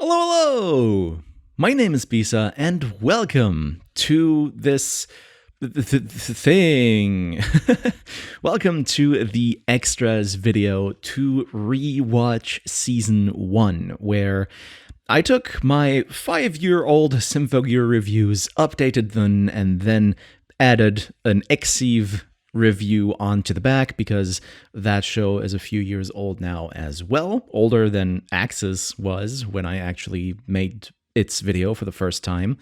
Hello, hello! My name is Bisa, and welcome to this thing. Welcome to the extras video to rewatch Season 1, where I took my 5-year-old Symphogear reviews, updated them, and then added an Exive review onto the back because that show is a few years old now as well, older than Axis was when I actually made its video for the first time.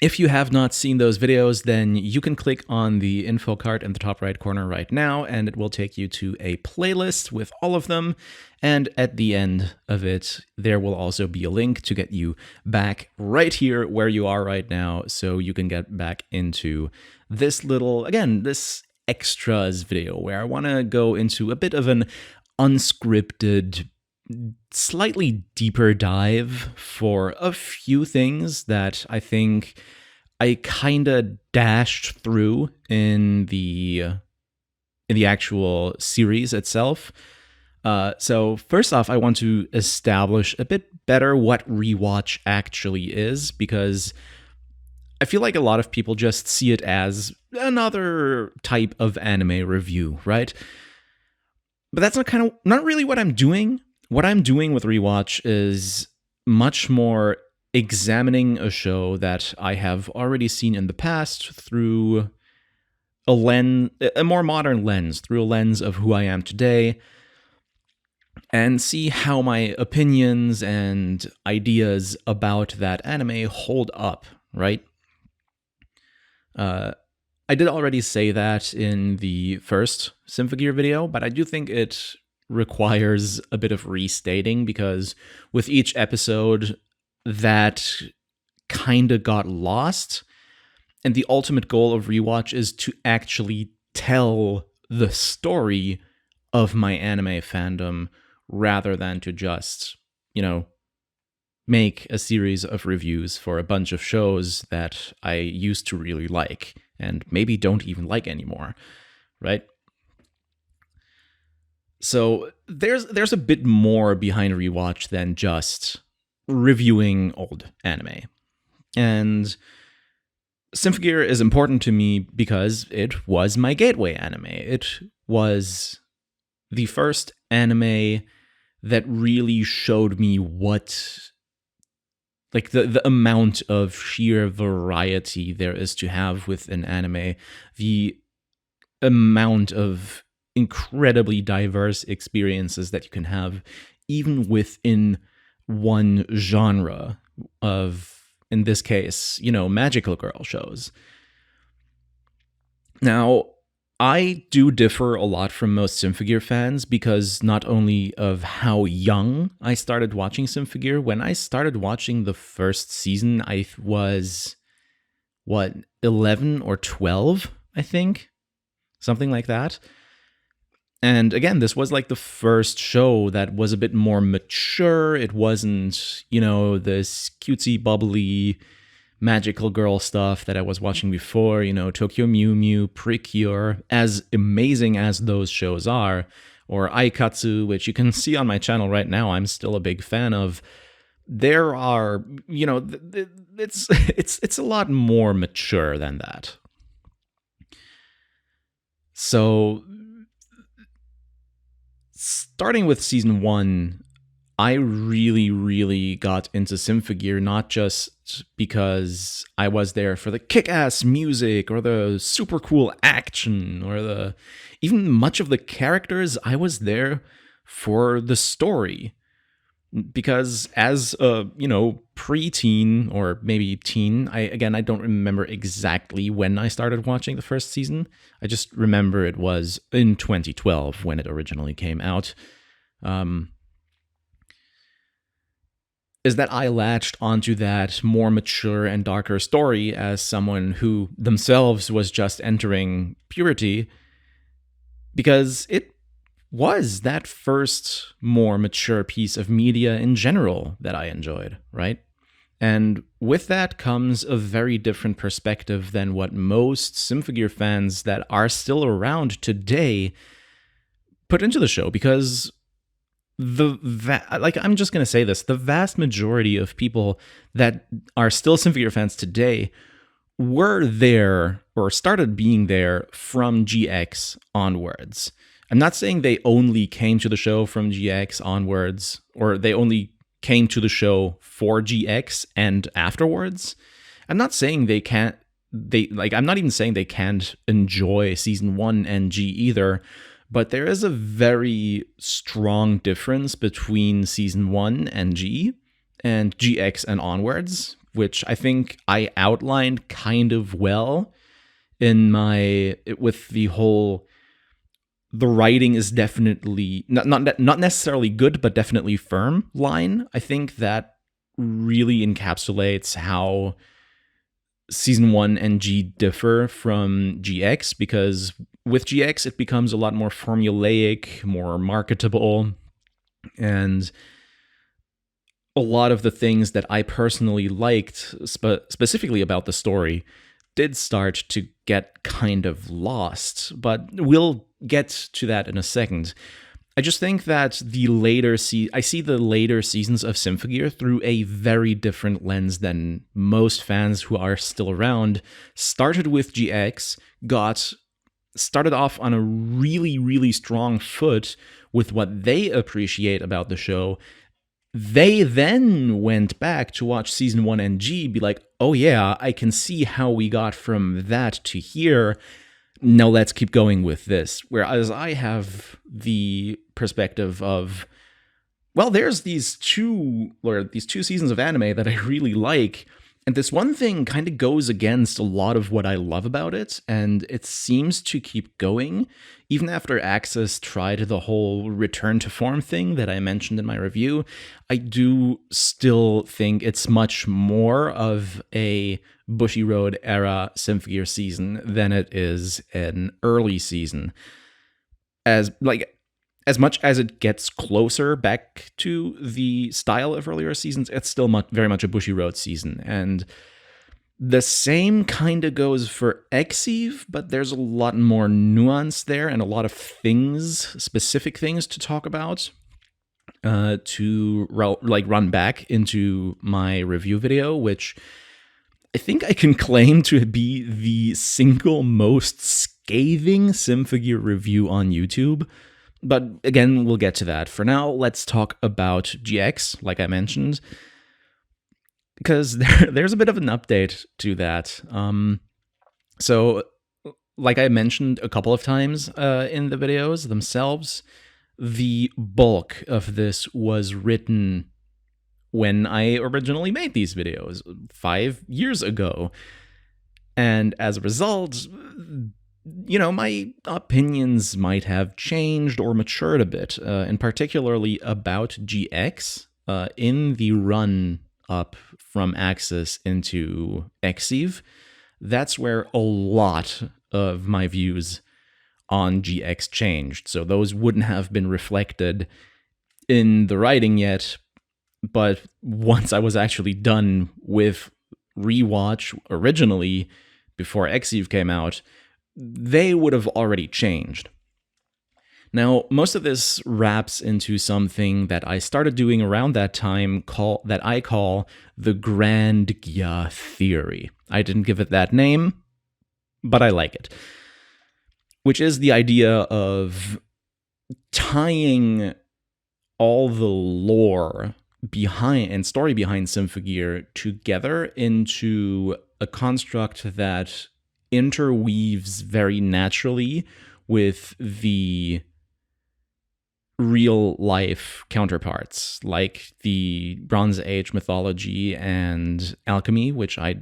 If you have not seen those videos, then you can click on the info card in the top right corner right now, and it will take you to a playlist with all of them. And at the end of it, there will also be a link to get you back right here where you are right now, so you can get back into this little, again, this extras video where I want to go into a bit of an unscripted, slightly deeper dive for a few things that I think I kind of dashed through in the actual series itself. So first off, I want to establish a bit better what rewatch actually is, because I feel like a lot of people just see it as another type of anime review, right? But that's not really what I'm doing. What I'm doing with rewatch is much more examining a show that I have already seen in the past through a more modern lens, through a lens of who I am today, and see how my opinions and ideas about that anime hold up, right? I did already say that in the first Symphogear video, but I do think it requires a bit of restating, because with each episode, that kinda got lost, and the ultimate goal of rewatch is to actually tell the story of my anime fandom rather than to just, make a series of reviews for a bunch of shows that I used to really like and maybe don't even like anymore, right? So there's a bit more behind rewatch than just reviewing old anime. And Symphogear is important to me because it was my gateway anime. It was the first anime that really showed me what, like, the amount of sheer variety there is to have with an anime, the amount of incredibly diverse experiences that you can have even within one genre of, in this case, magical girl shows. Now, I do differ a lot from most Symphogear fans because not only of how young I started watching Symphogear. When I started watching the first season, I was, 11 or 12, I think? Something like that. And again, this was like the first show that was a bit more mature. It wasn't, this cutesy, bubbly, magical girl stuff that I was watching before, Tokyo Mew Mew, Precure, as amazing as those shows are, or Aikatsu, which you can see on my channel right now, I'm still a big fan of. There are, it's a lot more mature than that. So, starting with season 1, I really, really got into Symphogear, not just because I was there for the kick-ass music or the super cool action or even much of the characters. I was there for the story. Because as a, preteen or maybe teen, I don't remember exactly when I started watching the first season. I just remember it was in 2012 when it originally came out. Is that I latched onto that more mature and darker story as someone who themselves was just entering puberty, because it was that first more mature piece of media in general that I enjoyed, right? And with that comes a very different perspective than what most Symphogear fans that are still around today put into the show, because I'm just gonna say this: the vast majority of people that are still Symphogear fans today were there or started being there from GX onwards. I'm not saying they only came to the show from GX onwards, or they only came to the show for GX and afterwards. I'm not saying they can't. I'm not even saying they can't enjoy season 1 and G either, but there is a very strong difference between season 1 and G and GX and onwards, which I think I outlined kind of well in my with the whole the writing is definitely not necessarily good, but definitely firm line. I think that really encapsulates how season 1 and G differ from GX, because with GX it becomes a lot more formulaic, more marketable, and a lot of the things that I personally liked specifically about the story did start to get kind of lost, but we'll get to that in a second. I just think that I see the later seasons of Symphogear through a very different lens than most fans who are still around. Started with GX, started off on a really, really strong foot with what they appreciate about the show. They then went back to watch season 1 and G, be like, oh yeah, I can see how we got from that to here. Now let's keep going with this. Whereas I have the perspective of, well, there's these two seasons of anime that I really like, and this one thing kind of goes against a lot of what I love about it, and it seems to keep going, even after Axis tried the whole return to form thing that I mentioned in my review. I do still think it's much more of a Bushiroad era Symphogear season than it is an early season. As much as it gets closer back to the style of earlier seasons, it's still very much a Bushiroad season. And the same kind of goes for Exive, but there's a lot more nuance there and a lot of specific things to talk about to run back into my review video, which I think I can claim to be the single most scathing Symphogear review on YouTube. But again, we'll get to that. For now, let's talk about GX, like I mentioned, because there's a bit of an update to that. So, like I mentioned a couple of times in the videos themselves, the bulk of this was written when I originally made these videos 5 years ago. And as a result, my opinions might have changed or matured a bit, and particularly about GX in the run up from Axis into Exive. That's where a lot of my views on GX changed. So those wouldn't have been reflected in the writing yet, but once I was actually done with Rewatch originally, before Exive came out, they would have already changed. Now, most of this wraps into something that I started doing around that time that I call the Grand Gya theory. I didn't give it that name, but I like it. Which is the idea of tying all the lore behind and story behind Symphogear together into a construct that interweaves very naturally with the real life counterparts, like the Bronze Age mythology and alchemy, which I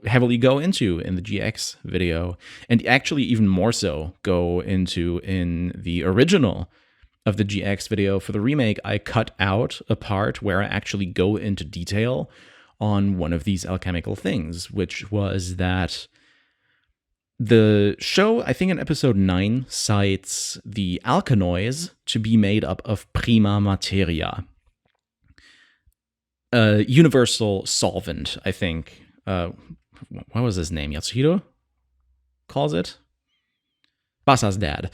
heavily go into in the GX video, and actually even more so go into in the original of the GX video. For the remake, I cut out a part where I actually go into detail on one of these alchemical things, which was that the show, I think in episode 9, cites the alkanoids to be made up of prima materia, a universal solvent, I think. What was his name? Yatsuhiro calls it? Basa's dad.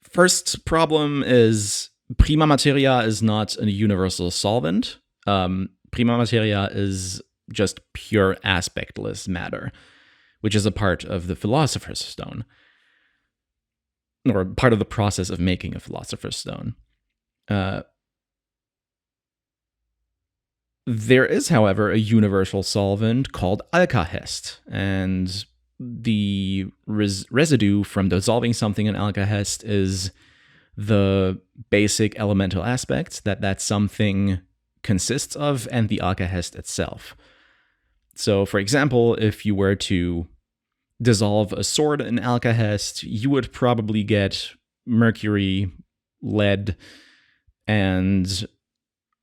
For First problem is prima materia is not a universal solvent. Prima materia is just pure aspectless matter, which is a part of the Philosopher's Stone, or part of the process of making a Philosopher's Stone. There is, however, a universal solvent called alkahest, and the residue from dissolving something in alkahest is the basic elemental aspects that something consists of and the alkahest itself. So, for example, if you were to dissolve a sword in alkahest, you would probably get mercury, lead, and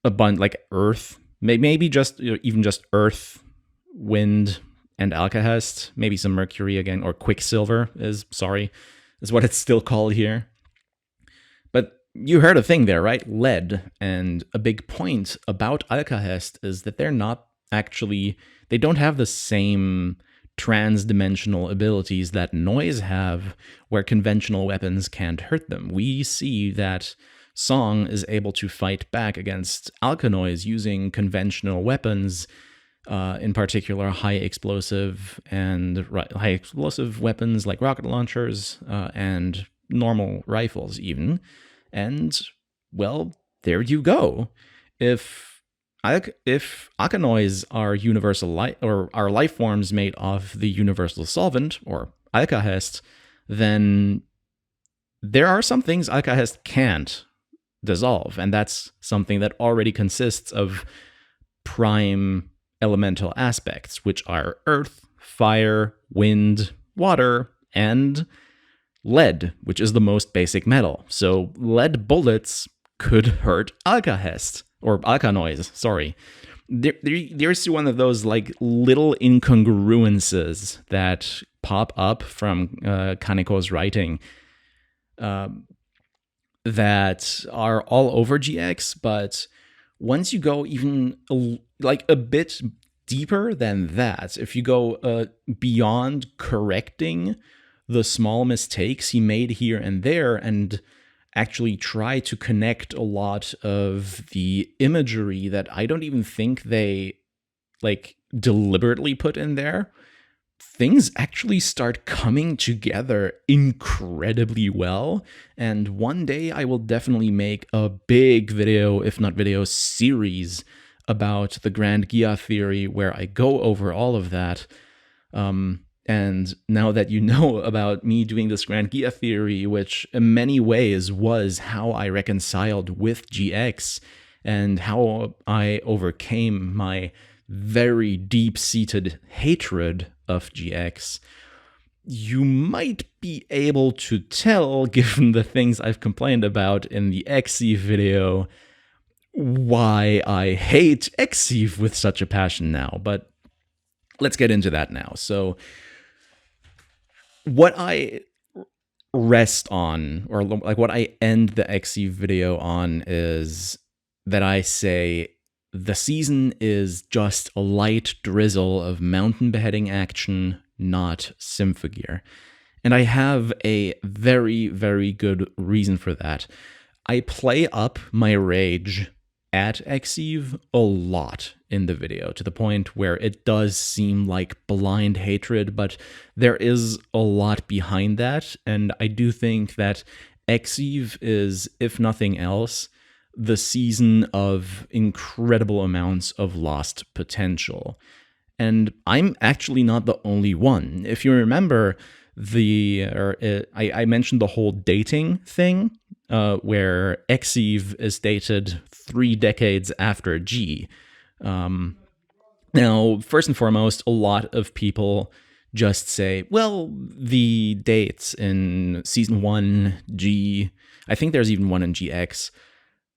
a bunch like earth, maybe just even just earth, wind, and alkahest, maybe some mercury again, or quicksilver is what it's still called here. But you heard a thing there, right? Lead. And a big point about alkahest is that they don't have the same trans-dimensional abilities that noise have, where conventional weapons can't hurt them. We see that Song is able to fight back against alkanoids using conventional weapons, in particular high explosive weapons like rocket launchers and normal rifles even. And, well, there you go. If alkanoids are universal or are life forms made of the universal solvent, or alkahest, then there are some things alkahest can't dissolve, and that's something that already consists of prime elemental aspects, which are earth, fire, wind, water, and lead, which is the most basic metal. So lead bullets could hurt alkahest, or alkanoids, sorry. There's one of those like little incongruences that pop up from Kaneko's writing that are all over GX, but once you go even like a bit deeper than that, if you go beyond correcting the small mistakes he made here and there and actually try to connect a lot of the imagery that I don't even think they like deliberately put in there, things actually start coming together incredibly well. And one day I will definitely make a big video, if not video series, about the Grand Gia theory where I go over all of that. And now that you know about me doing this Grand Gia theory, which in many ways was how I reconciled with GX and how I overcame my very deep-seated hatred of GX, you might be able to tell, given the things I've complained about in the Xeve video, why I hate Xeve with such a passion now. But let's get into that now. So what I rest on, or like what I end the Xeve video on, is that I say the season is just a light drizzle of mountain beheading action, not Symphogear. And I have a very, very good reason for that. I play up my rage at Xeve a lot in the video, to the point where it does seem like blind hatred, but there is a lot behind that, and I do think that Xeve is, if nothing else, the season of incredible amounts of lost potential. And I'm actually not the only one. If you remember, I mentioned the whole dating thing, where Xeve is dated 3 decades after G. Now, first and foremost, a lot of people just say, well, the dates in Season 1, G, I think there's even one in GX,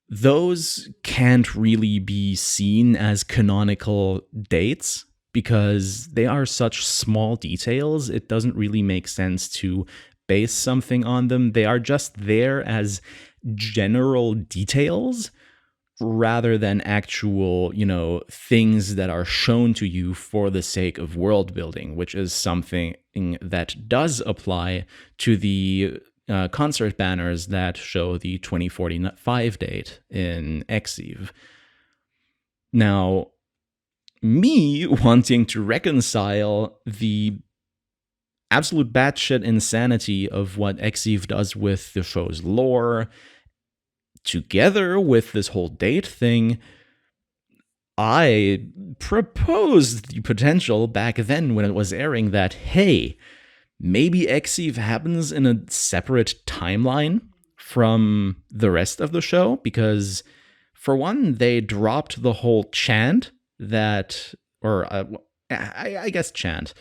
those can't really be seen as canonical dates because they are such small details. It doesn't really make sense to base something on them. They are just there as general details rather than actual, things that are shown to you for the sake of world building, which is something that does apply to the concert banners that show the 2045 date in Xeve. Now, me wanting to reconcile the absolute batshit insanity of what Xeve does with the show's lore together with this whole date thing, I proposed the potential back then when it was airing that, hey, maybe Xeve happens in a separate timeline from the rest of the show, because for one, they dropped the whole chant that, or I guess chant,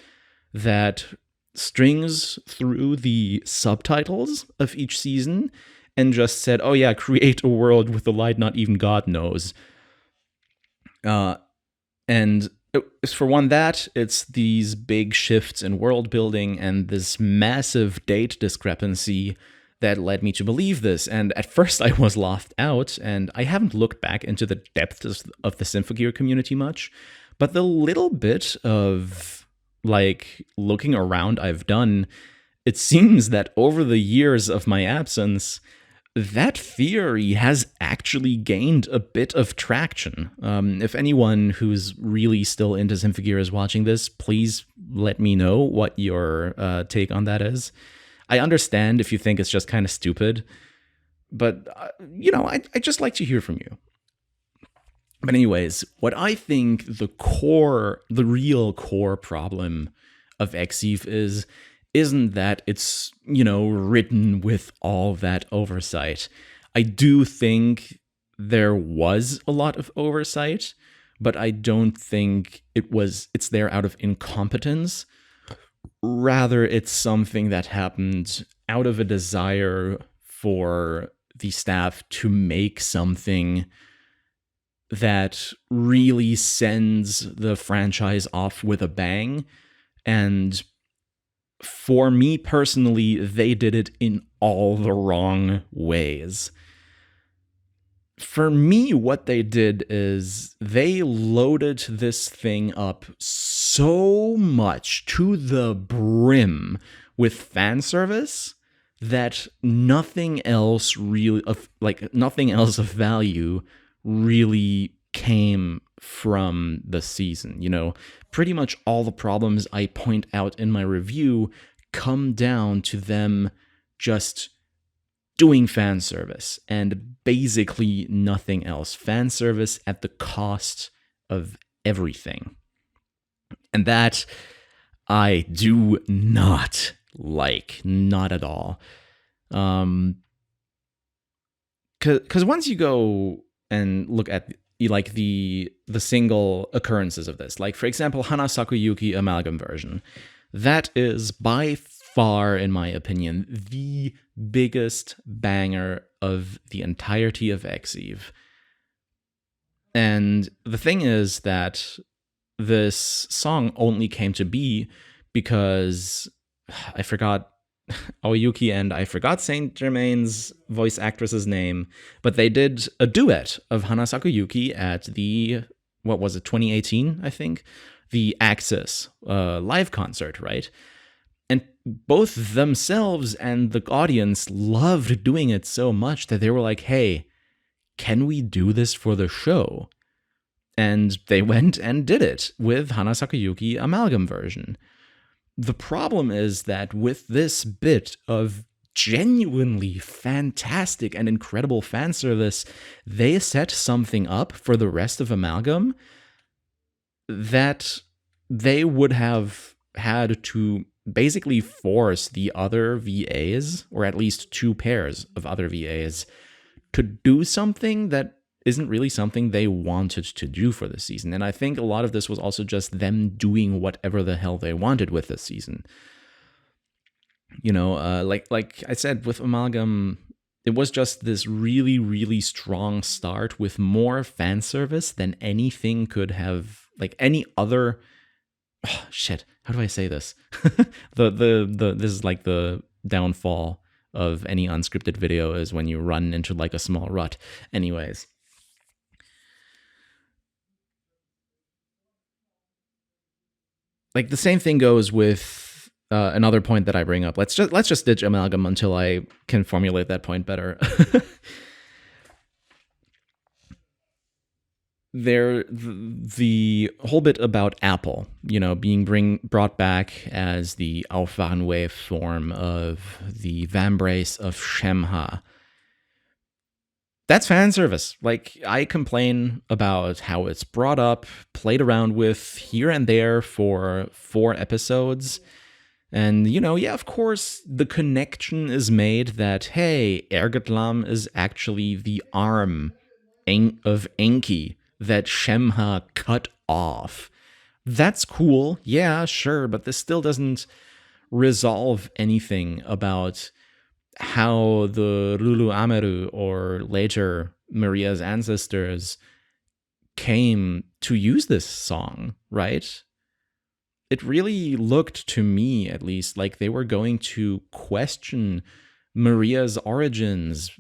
that strings through the subtitles of each season and just said, oh yeah, create a world with the light not even God knows. And for one, that it's these big shifts in world building and this massive date discrepancy that led me to believe this. And at first I was laughed out, and I haven't looked back into the depths of the Symphogear community much, but the little bit of like looking around I've done, it seems that over the years of my absence, that theory has actually gained a bit of traction. If anyone who's really still into Symphogear is watching this, please let me know what your take on that is. I understand if you think it's just kind of stupid, but, I just like to hear from you. But anyways, what I think the real core problem of Xeve isn't that it's, written with all that oversight. I do think there was a lot of oversight, but I don't think it's there out of incompetence. Rather, it's something that happened out of a desire for the staff to make something that really sends the franchise off with a bang. And for me personally, they did it in all the wrong ways. For me, what they did is they loaded this thing up so much to the brim with fan service that nothing else of value really came from the season. Pretty much all the problems I point out in my review come down to them just doing fan service and basically nothing else. Fan service at the cost of everything. And that I do not like, not at all. Because once you go and look at the single occurrences of this, like for example, Hana Sakuyuki amalgam version, that is by far, in my opinion, the biggest banger of the entirety of Xeve. And the thing is that this song only came to be because I forgot Aoyuki and I forgot Saint Germain's voice actress's name, but they did a duet of Hana Sakuyuki at the, 2018, I think? The Axis live concert, right? And both themselves and the audience loved doing it so much that they were like, hey, can we do this for the show? And they went and did it with Hana Sakuyuki amalgam version. The problem is that with this bit of genuinely fantastic and incredible fan service, they set something up for the rest of Amalgam that they would have had to basically force the other VAs, or at least two pairs of other VAs, to do something that isn't really something they wanted to do for this season. And I think a lot of this was also just them doing whatever the hell they wanted with this season. Like I said, with Amalgam, it was just this really, really strong start with more fan service than anything could have, like any other. Oh, shit, how do I say this? This is like the downfall of any unscripted video, is when you run into like a small rut. Anyways. Like the same thing goes with another point that I bring up. Let's just ditch amalgam until I can formulate that point better. The whole bit about Apple, being brought back as the Aufwachenwave form of the Vambrace of Shemha. That's fan service. Like, I complain about how it's brought up, played around with here and there for 4 episodes. And, yeah, of course, the connection is made that, hey, Ergetlam is actually the arm of Enki that Shemha cut off. That's cool. Yeah, sure, but this still doesn't resolve anything about how the Lulu Ameru, or later Maria's ancestors, came to use this song, right? It really looked to me, at least, like they were going to question Maria's origins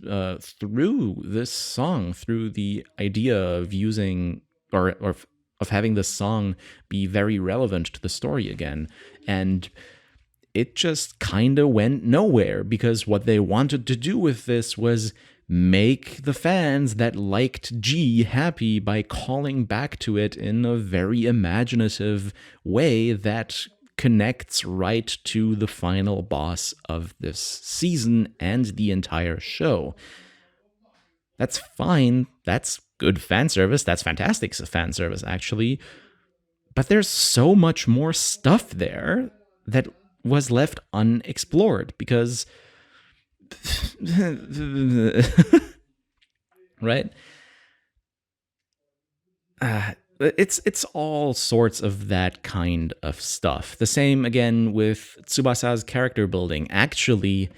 through this song, through the idea of using or of having this song be very relevant to the story again. And it just kind of went nowhere, because what they wanted to do with this was make the fans that liked G happy by calling back to it in a very imaginative way that connects right to the final boss of this season and the entire show. That's fine. That's good fan service. That's fantastic fan service, actually. But there's so much more stuff there that was left unexplored, because right? It's all sorts of that kind of stuff. The same again with Tsubasa's character building. Actually,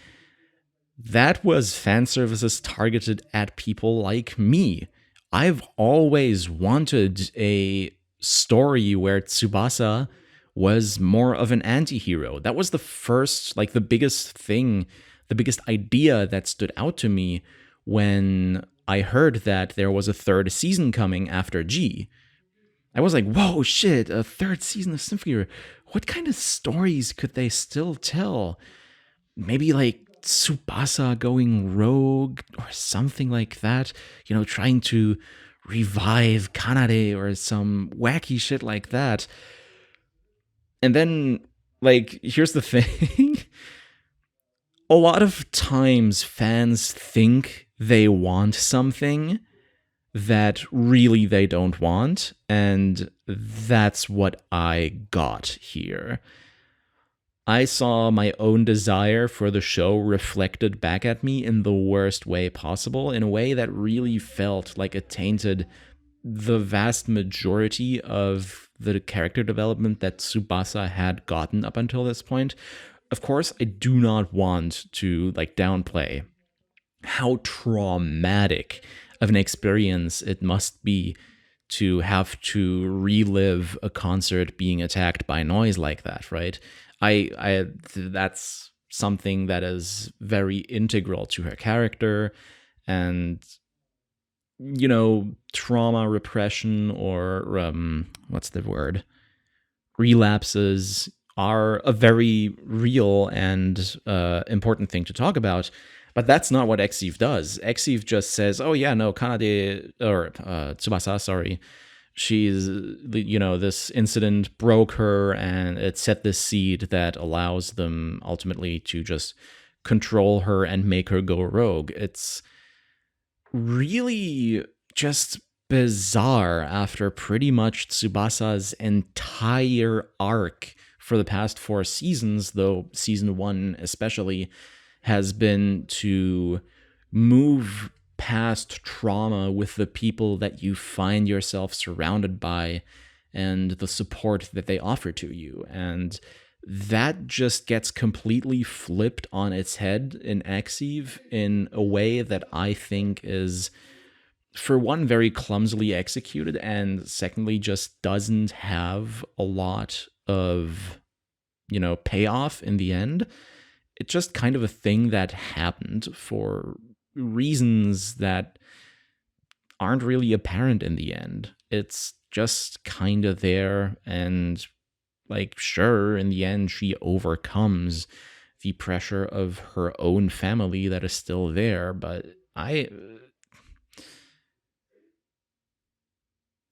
that was fan services targeted at people like me. I've always wanted a story where Tsubasa was more of an anti-hero. That was the first, like the biggest thing, the biggest idea that stood out to me when I heard that there was a 3rd season coming after G. I was like, whoa, shit, a 3rd season of Symphogear. What kind of stories could they still tell? Maybe like Tsubasa going rogue or something like that, trying to revive Kanade or some wacky shit like that. And then, like, here's the thing. A lot of times fans think they want something that really they don't want, and that's what I got here. I saw my own desire for the show reflected back at me in the worst way possible, in a way that really felt like it tainted the vast majority of the character development that Tsubasa had gotten up until this point. Of course, I do not want to downplay how traumatic of an experience it must be to have to relive a concert being attacked by noise like that, right? I that's something that is very integral to her character, and trauma repression, or what's the word? Relapses are a very real and important thing to talk about. But that's not what Exive does. Exive just says, oh yeah, no, Kanade, or Tsubasa, sorry, she's, this incident broke her, and it set this seed that allows them ultimately to just control her and make her go rogue. It's really just bizarre after pretty much Tsubasa's entire arc for the past 4 seasons, though season 1 especially, has been to move past trauma with the people that you find yourself surrounded by and the support that they offer to you. And that just gets completely flipped on its head in Exive in a way that I think is, for one, very clumsily executed, and secondly, just doesn't have a lot of, payoff in the end. It's just kind of a thing that happened for reasons that aren't really apparent in the end. It's just kind of there, and Like, sure, in the end, she overcomes the pressure of her own family that is still there, but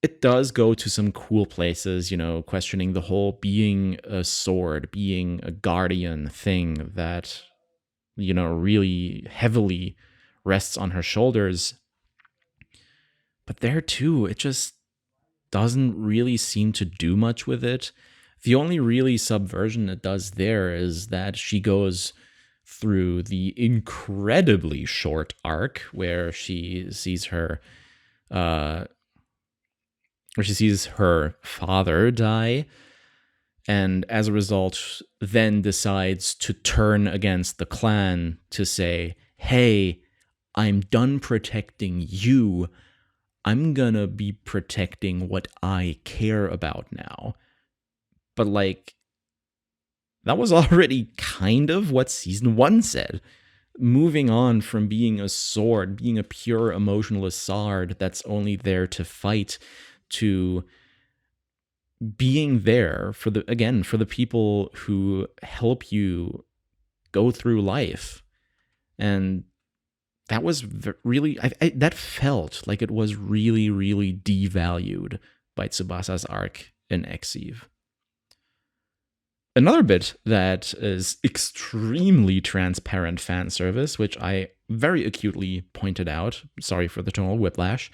it does go to some cool places, questioning the whole being a sword, being a guardian thing that, really heavily rests on her shoulders. But there too, it just doesn't really seem to do much with it. The only really subversion it does there is that she goes through the incredibly short arc where she sees her father die, and as a result then decides to turn against the clan to say, hey, I'm done protecting you. I'm gonna be protecting what I care about now. But, like, that was already kind of what season 1 said. Moving on from being a sword, being a pure emotionless sword that's only there to fight, to being there for the people who help you go through life. And that was really, that felt like it was really, really devalued by Tsubasa's arc in Exive. Another bit that is extremely transparent fan service, which I very acutely pointed out, sorry for the tonal whiplash,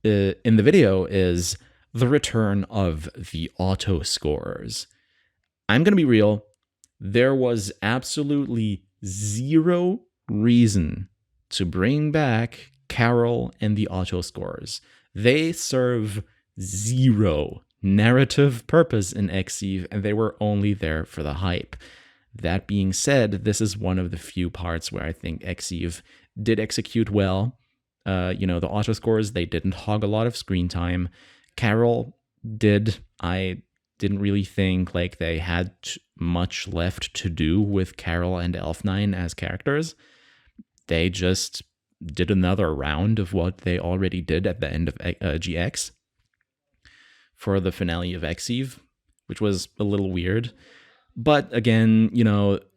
in the video, is the return of the auto scores. I'm going to be real. There was absolutely zero reason to bring back Carol and the auto scores. They serve zero narrative purpose in Exive, and they were only there for the hype. That being said, this is one of the few parts where I think Exive did execute well. The auto scores, they didn't hog a lot of screen time. Carol did. I didn't really think like they had much left to do with Carol and Elf9 as characters. They just did another round of what they already did at the end of GX for the finale of Exive, which was a little weird. But again,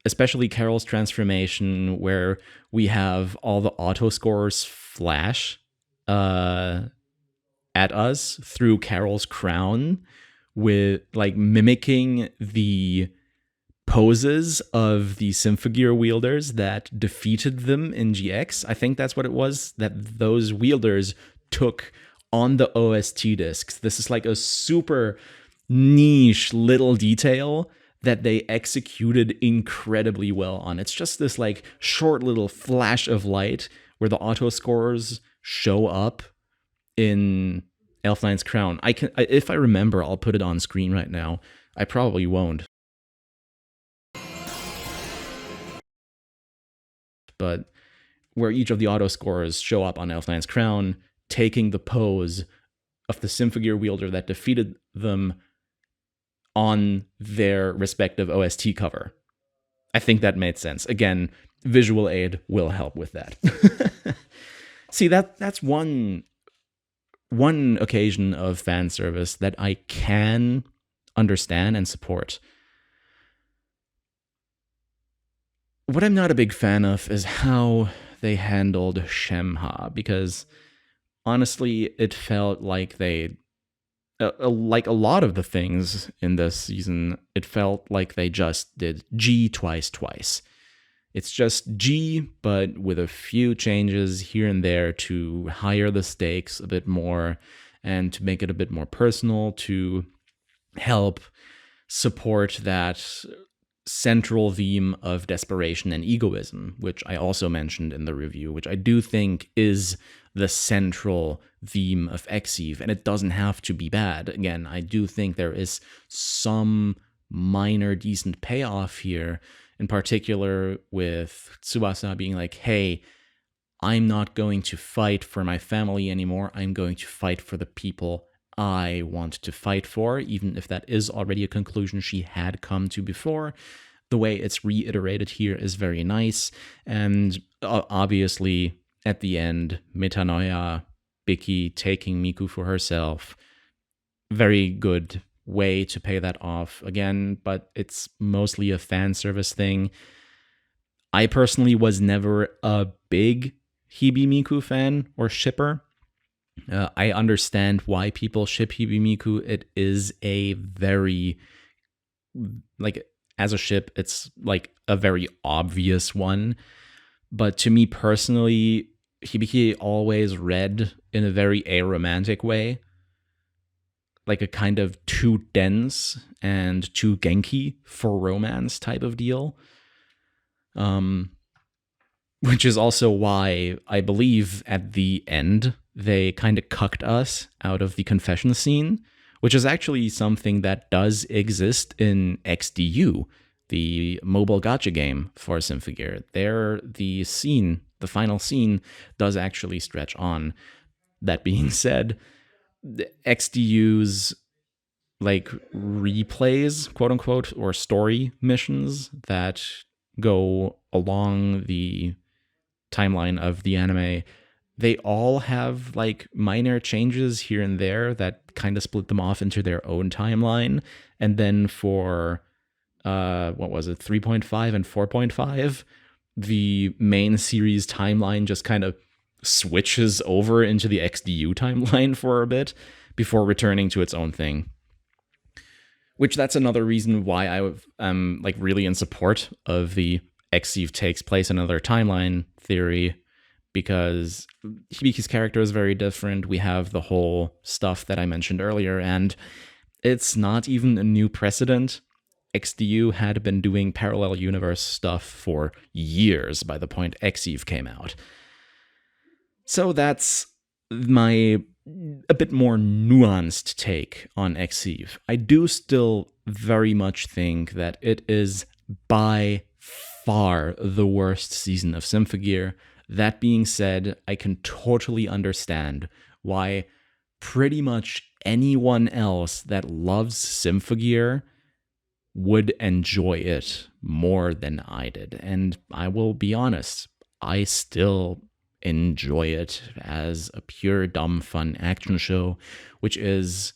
especially Carol's transformation, where we have all the auto scores flash at us through Carol's crown, with like mimicking the poses of the Symphogear wielders that defeated them in GX. I think that's what it was, that those wielders took on the OST discs. This is like a super niche little detail that they executed incredibly well on. It's just this like short little flash of light where the auto scores show up in Elf9's crown. If I remember, I'll put it on screen right now. I probably won't. But where each of the auto scores show up on Elf9's crown, taking the pose of the Symphogear wielder that defeated them on their respective OST cover. I think that made sense. Again, visual aid will help with that. See, that's one occasion of fan service that I can understand and support. What I'm not a big fan of is how they handled Shemha, because honestly, it felt like like a lot of the things in this season, it felt like they just did G twice. It's just G, but with a few changes here and there to higher the stakes a bit more and to make it a bit more personal, to help support that central theme of desperation and egoism, which I also mentioned in the review, which I do think is the central theme of Exive, and it doesn't have to be bad. Again, I do think there is some minor decent payoff here, in particular with Tsubasa being like, hey, I'm not going to fight for my family anymore. I'm going to fight for the people I want to fight for, even if that is already a conclusion she had come to before. The way it's reiterated here is very nice. And obviously, at the end, Metanoia, Biki taking Miku for herself, very good way to pay that off again, but it's mostly a fan service thing. I personally was never a big Hibimiku fan or shipper. I understand why people ship Hibimiku. It is a very, like, as a ship, it's like a very obvious one. But to me personally, Hibiki always read in a very aromantic way, like a kind of too dense and too Genki for romance type of deal. Which is also why I believe at the end they kind of cucked us out of the confession scene, which is actually something that does exist in XDU, the mobile gacha game for Symphogear. There, the final scene, does actually stretch on. That being said, the XDU's like replays, quote unquote, or story missions that go along the timeline of the anime, they all have like minor changes here and there that kind of split them off into their own timeline. And then for what was it, 3.5 and 4.5, the main series timeline just kind of switches over into the XDU timeline for a bit before returning to its own thing. Which that's another reason why I am like really in support of the Xeve takes place in another timeline theory, because Hibiki's character is very different. We have the whole stuff that I mentioned earlier, and it's not even a new precedent. XDU had been doing parallel universe stuff for years by the point Xeve came out. So that's my a bit more nuanced take on Xeve. I do still very much think that it is by far the worst season of Symphogear. That being said, I can totally understand why pretty much anyone else that loves Symphogear would enjoy it more than I did. And I will be honest, I still enjoy it as a pure dumb fun action show, which is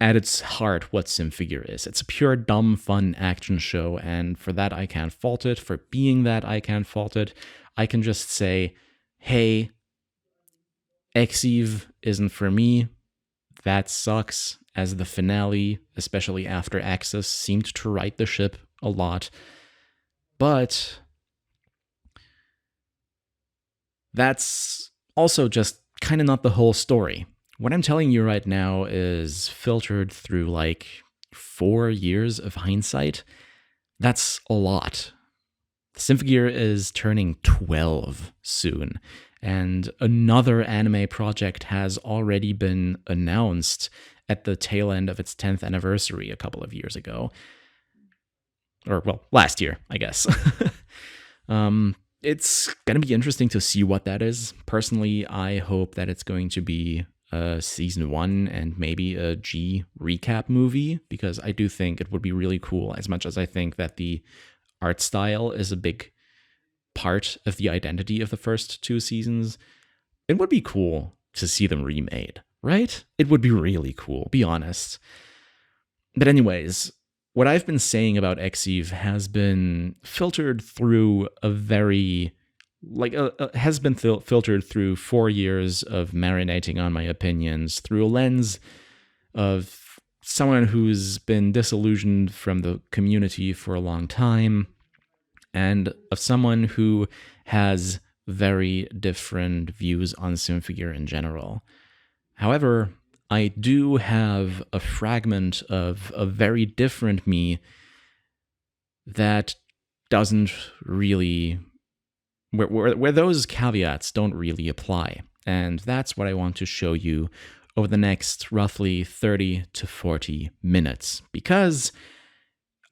at its heart what Symphogear is. It's a pure dumb fun action show, and for that I can't fault it. For being that, I can't fault it. I can just say, hey, Xeve isn't for me. That sucks, as the finale, especially after Axis, seemed to right the ship a lot. But that's also just kind of not the whole story. What I'm telling you right now is filtered through like 4 years of hindsight. That's a lot. Symphogear is turning 12 soon, and another anime project has already been announced at the tail end of its 10th anniversary a couple of years ago. Or, well, last year, I guess. It's going to be interesting to see what that is. Personally, I hope that it's going to be a season 1 and maybe a G recap movie, because I do think it would be really cool, as much as I think that the art style is a big part of the identity of the first 2 seasons. It would be cool to see them remade, right? It would be really cool, be honest. But anyways, what I've been saying about Xeve has been filtered through a very, has been filtered through 4 years of marinating on my opinions through a lens of someone who's been disillusioned from the community for a long time, and of someone who has very different views on Symphogear in general. However, I do have a fragment of a very different me that doesn't really, where those caveats don't really apply. And that's what I want to show you over the next roughly 30 to 40 minutes, because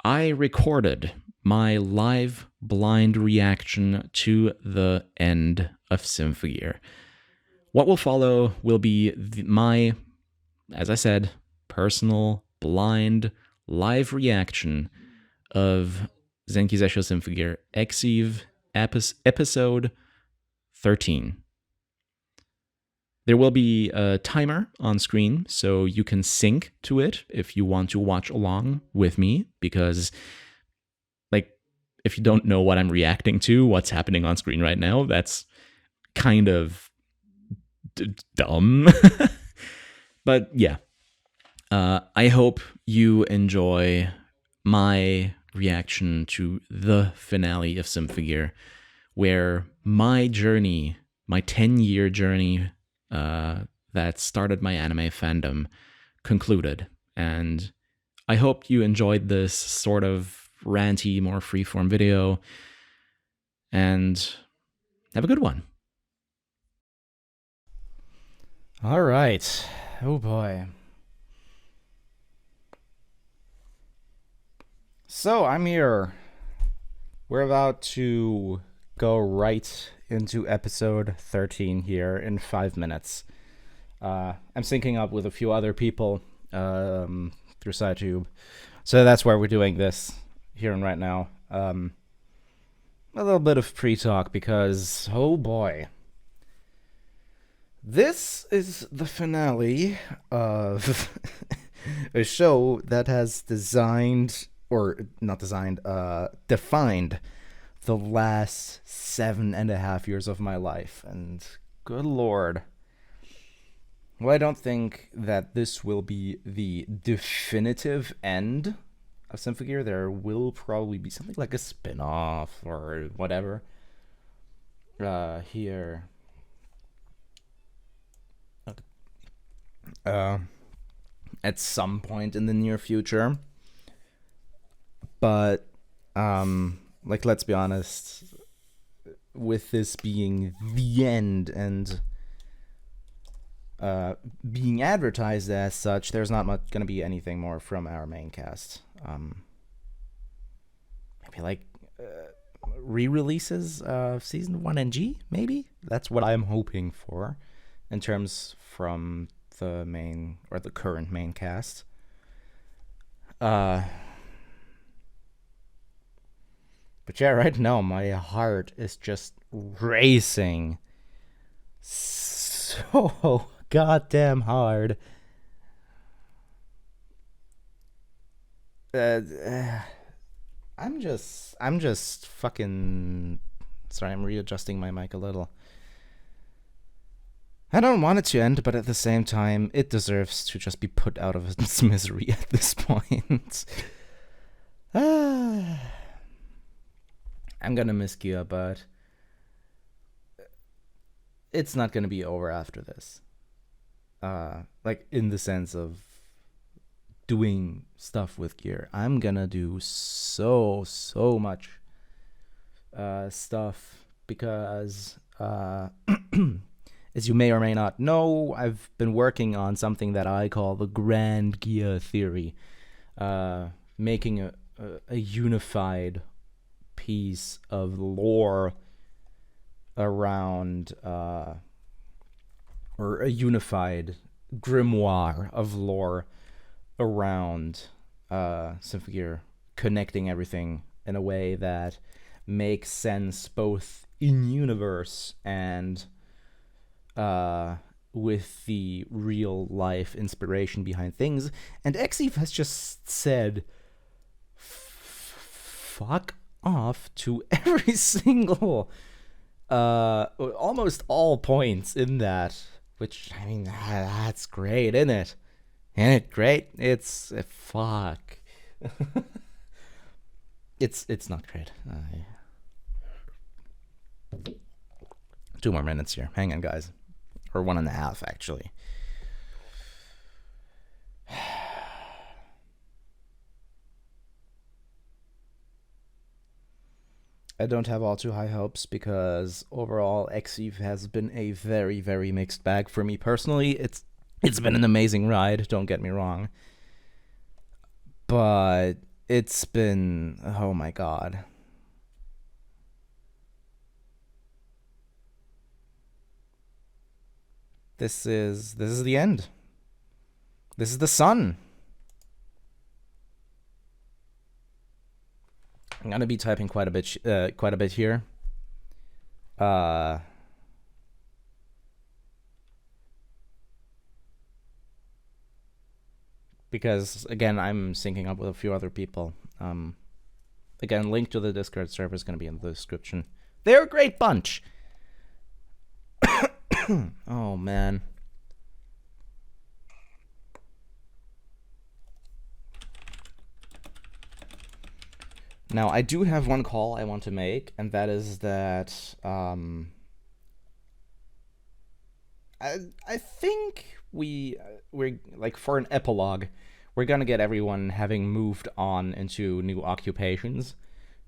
I recorded my live blind reaction to the end of Symphogear. What will follow will be my, as I said, personal blind live reaction of Zenki Zesho Symphogear Xeve episode 13. There will be a timer on screen, so you can sync to it if you want to watch along with me, because, like, if you don't know what I'm reacting to, what's happening on screen right now, that's kind of dumb. But yeah, I hope you enjoy my reaction to the finale of Symphogear, where my journey, my 10-year journey that started my anime fandom, concluded. And I hope you enjoyed this sort of ranty, more freeform video, and have a good one. All right. Oh boy. So I'm here. We're about to go right into episode 13 here in 5 minutes. I'm syncing up with a few other people through SciTube. So that's why we're doing this here and right now. A little bit of pre-talk because, oh boy. This is the finale of a show that has defined the last 7.5 years of my life. And good lord. Well, I don't think that this will be the definitive end of Symphogear. There will probably be something like a spin-off or whatever. Here. At some point in the near future. But, let's be honest, with this being the end and being advertised as such, there's not much going to be anything more from our main cast. Maybe re-releases of season 1 and G, maybe? That's what I'm hoping for in terms from the main or the current main cast. But yeah, right now my heart is just racing so goddamn hard. I'm just fucking sorry, I'm readjusting my mic a little. I don't want it to end, but at the same time, it deserves to just be put out of its misery at this point. I'm gonna miss Kia, but it's not gonna be over after this. In the sense of doing stuff with gear. I'm gonna do so much stuff because as you may or may not know, I've been working on something that I call the Grand Gear Theory, making a unified piece of lore around, or a unified grimoire of lore around Symphogear, connecting everything in a way that makes sense both in universe and with the real life inspiration behind things. And Exif has just said fuck off to every single almost all points in that, which, I mean, that's great, isn't it? Isn't it great? It's fuck. It's not great. 2 more minutes here. Hang on, guys. Or 1.5, actually. I don't have all too high hopes because overall Exif has been a very, very mixed bag for me personally. It's been an amazing ride, don't get me wrong. But it's been, oh my god. This is the end. This is the sun. I'm gonna be typing quite a bit here. because again, I'm syncing up with a few other people. Again, link to the Discord server is going to be in the description. They're a great bunch. Oh man. Now, I do have one call I want to make, and that is that I think we're like, for an epilogue, we're gonna get everyone having moved on into new occupations,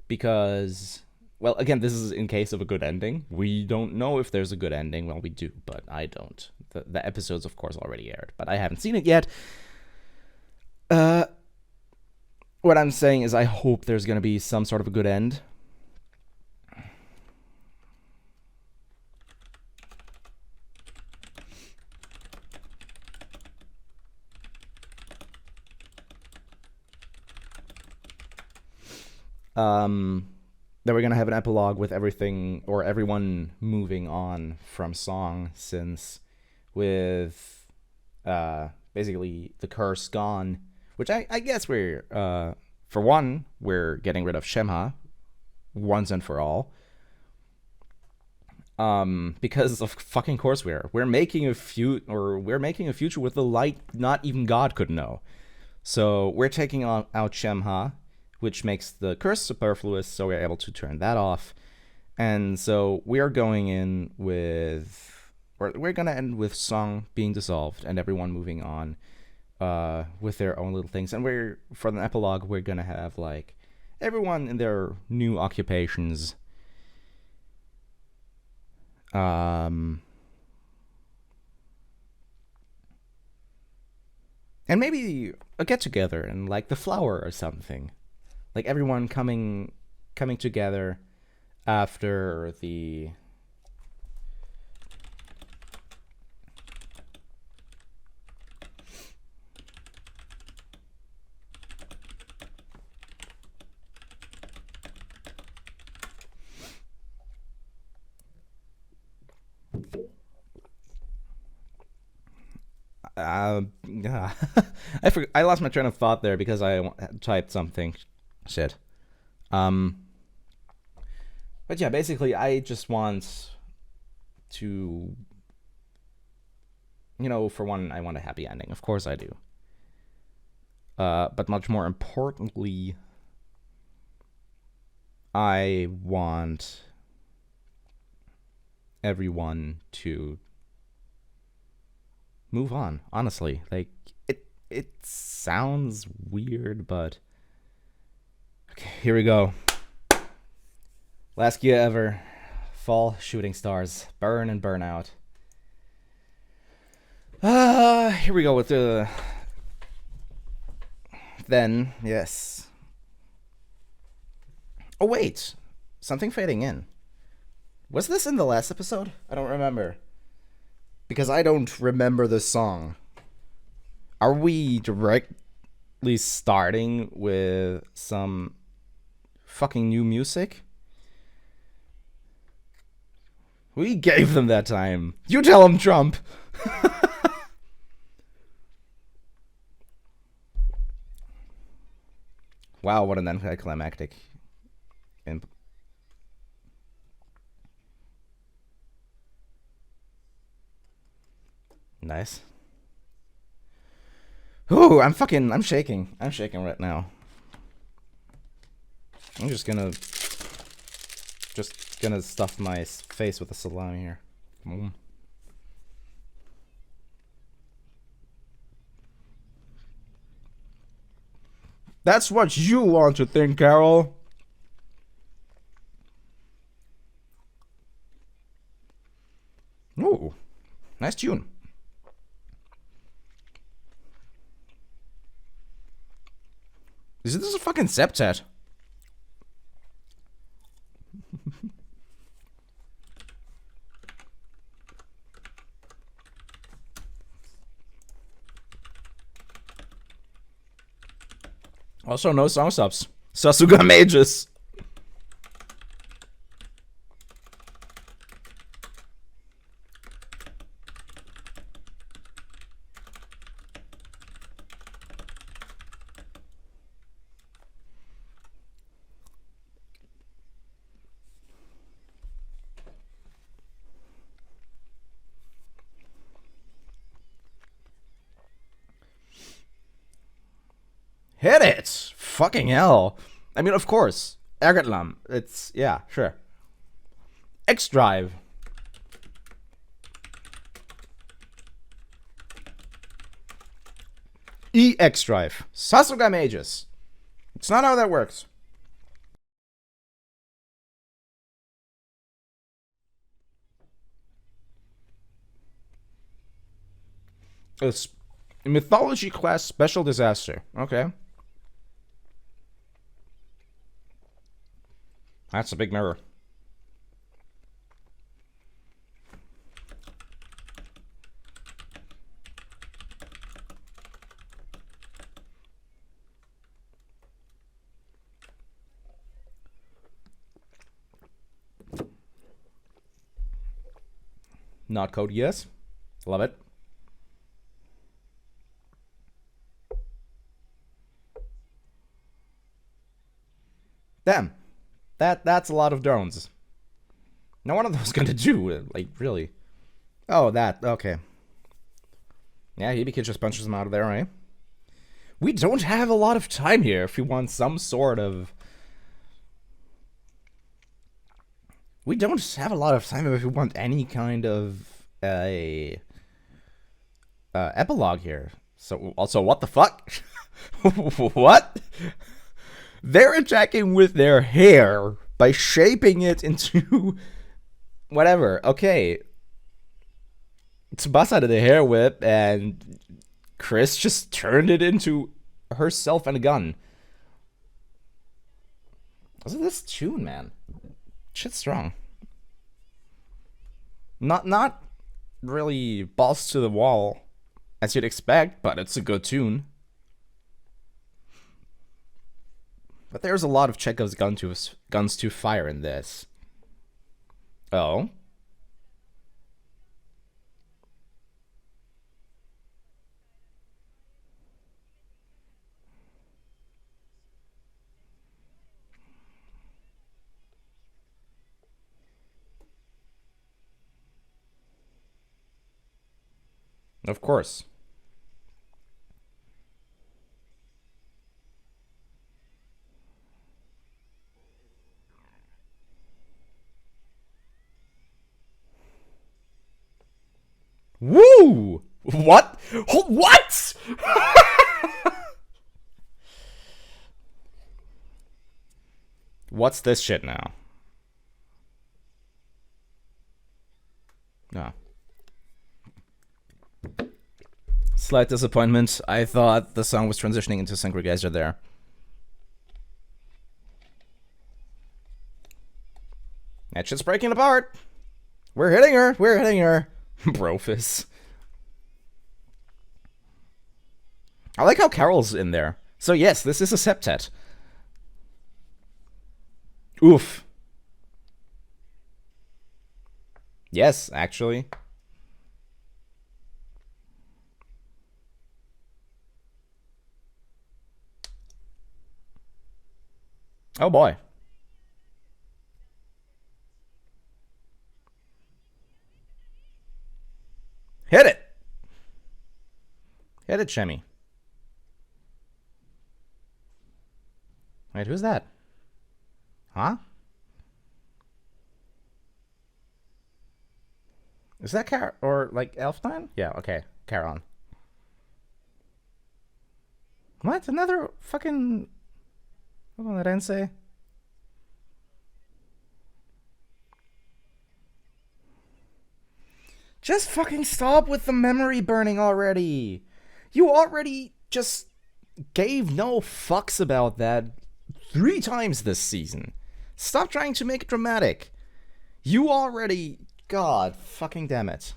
because, well, again, this is in case of a good ending. We don't know if there's a good ending. Well, we do, but I don't. The episode's, of course, already aired, but I haven't seen it yet. What I'm saying is I hope there's going to be some sort of a good end. That we're going to have an epilogue with everything, or everyone moving on from Song, since with basically the curse gone, which I guess we're, for one, we're getting rid of Shemha once and for all. Because of fucking course we're making a future with the light not even God could know. So we're taking out Shemha, which makes the curse superfluous, so we're able to turn that off. And so we're going in with, or we're gonna end with Song being dissolved and everyone moving on with their own little things. And we're, for the epilogue, we're gonna have like everyone in their new occupations. And maybe a get together in like the Flower or something, like everyone coming together after the yeah. I lost my train of thought there because I typed something. Shit. But yeah, basically, I just want to, for one, I want a happy ending. Of course I do. But much more importantly, I want everyone to move on, honestly. Like, it sounds weird, but okay, here we go. Last year ever. Fall shooting stars. Burn and burn out. Here we go with the then, yes. Oh wait, something fading in. Was this in the last episode? I don't remember. Because I don't remember the song. Are we directly starting with some fucking new music? We gave them that time. You tell them, Trump. Wow, what an anticlimactic. Nice. Ooh, I'm shaking. I'm shaking right now. I'm just gonna stuff my face with the salami here. That's what you want to think, Carol. Ooh, nice tune. Is this a fucking septet? Also, no song subs. Sasuga Mages. shit. Fucking hell. I mean, of course. Ergatlam. It's, yeah, sure. X Drive. EX Drive. Sasuga Mages. It's not how that works. It's Mythology class special disaster. Okay. That's a big mirror. Not code, yes. Love it. Damn. That's a lot of drones. No one of those gonna do, like, really. Oh, that, okay. Yeah, Hibiki just punches him out of there, right? We don't have a lot of time here if we want some sort of... We don't have a lot of time if we want any kind of epilogue here. So, also, what the fuck? What? They're attacking with their hair by shaping it into whatever. Okay. Tsubasa did a hair whip, and Chris just turned it into herself and a gun. What's this tune, man? Shit's strong. Not really balls to the wall, as you'd expect, but it's a good tune. But there's a lot of Chekhov's guns to fire in this. Oh? Of course. Woo! What? What? What's this shit now? No. Slight disappointment. I thought the song was transitioning into Symphogear there. That shit's breaking apart. We're hitting her. We're hitting her. Brofus. I like how Carol's in there. So yes, this is a septet. Oof. Yes, actually. Oh boy. Hit it! Hit it, Shemmy. Wait, who's that? Huh? Is that Car or like Elfnine? Yeah, okay. Charon. What? Another fucking Rense? Just fucking stop with the memory burning already. You already just gave no fucks about that 3 times this season. Stop trying to make it dramatic. You already... God fucking damn it.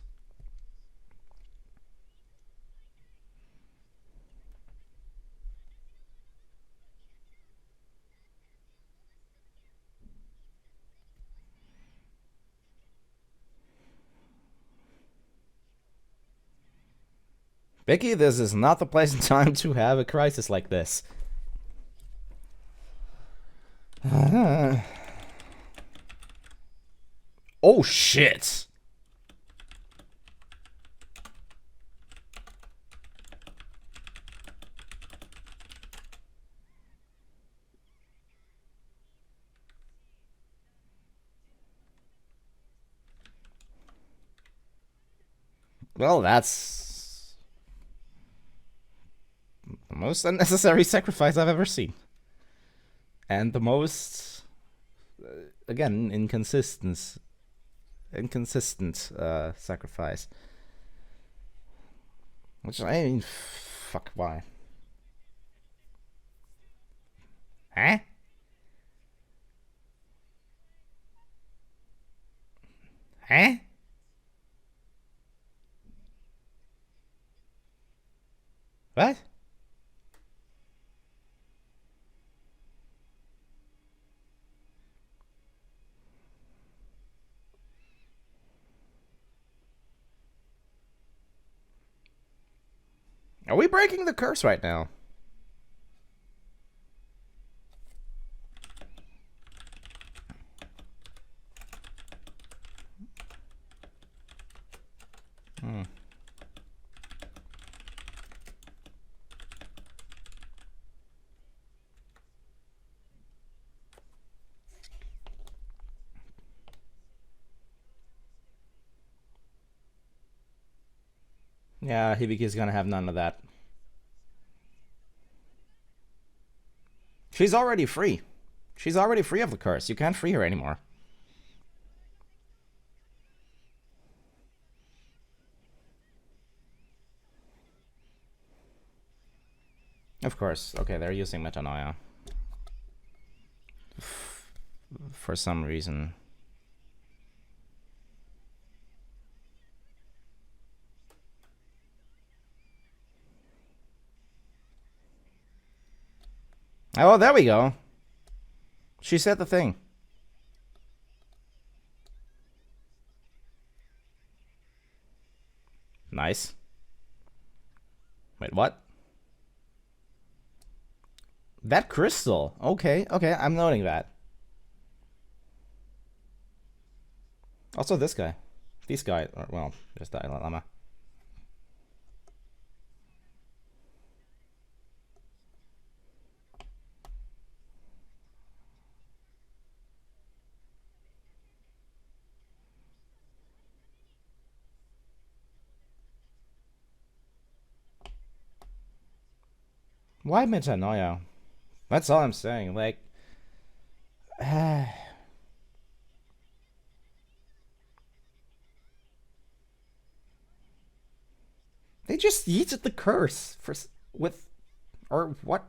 Vicky, this is not the place and time to have a crisis like this. Oh shit. Well, that's the most unnecessary sacrifice I've ever seen. And the most, again, inconsistent sacrifice. Which, I mean, fuck, why? Huh? Huh? What? Are we breaking the curse right now? Yeah, Hibiki's gonna have none of that. She's already free. She's already free of the curse. You can't free her anymore. Of course. Okay, they're using Metanoia. For some reason. Oh, there we go. She said the thing. Nice. Wait, what? That crystal. Okay, I'm noting that. Also this guy. These guys, well, just Dalai Lama. Why Metanoia? That's all I'm saying. Like, they just yeeted the curse for with, or what?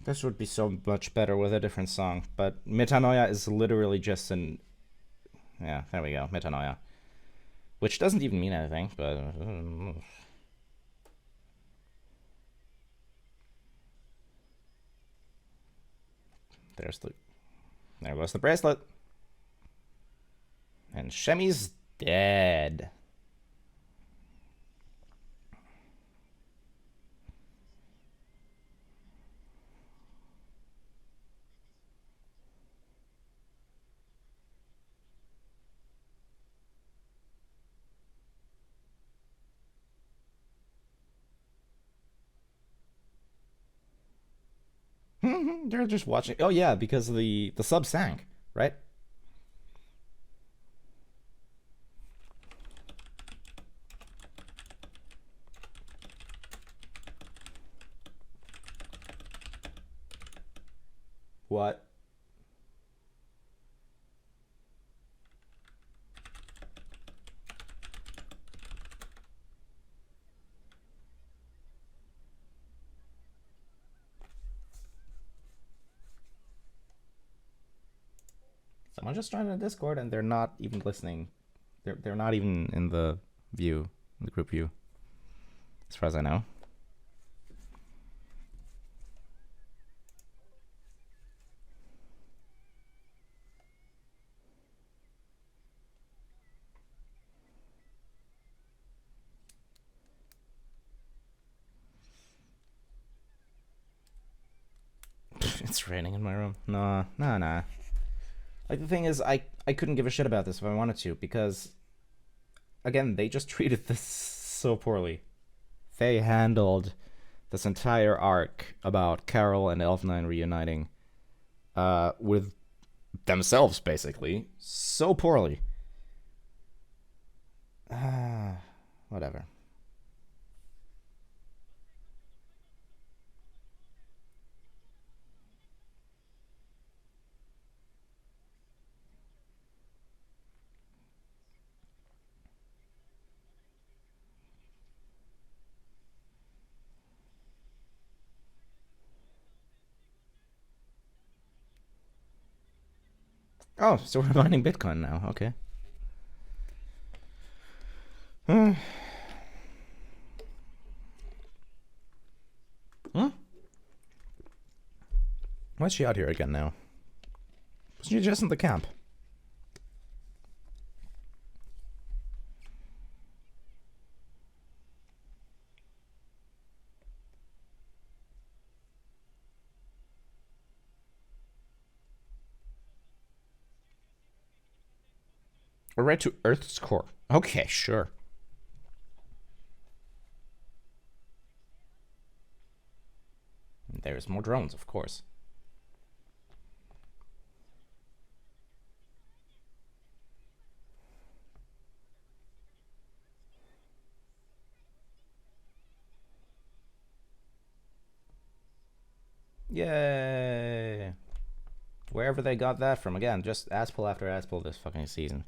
This would be so much better with a different song, but Metanoia is literally just an... Yeah, there we go, Metanoia. Which doesn't even mean anything, but... There's the... There goes the bracelet. And Shemi's dead. They're just watching. Oh yeah, because the sub sank, right? What? Someone just joined the Discord and they're not even listening. They're not even in the view, in the group view, as far as I know. It's raining in my room. Nah. Like, the thing is, I couldn't give a shit about this if I wanted to, because, again, they just treated this so poorly. they handled this entire arc about Carol and Elf9 reuniting with themselves, basically, so poorly. Whatever. Oh, so we're mining Bitcoin now. Okay. Huh? Why is she out here again now? Was she just in the camp? We're right to Earth's core. Okay, sure. There's more drones, of course. Yay! Wherever they got that from. Again, just ass pull after ass pull this fucking season.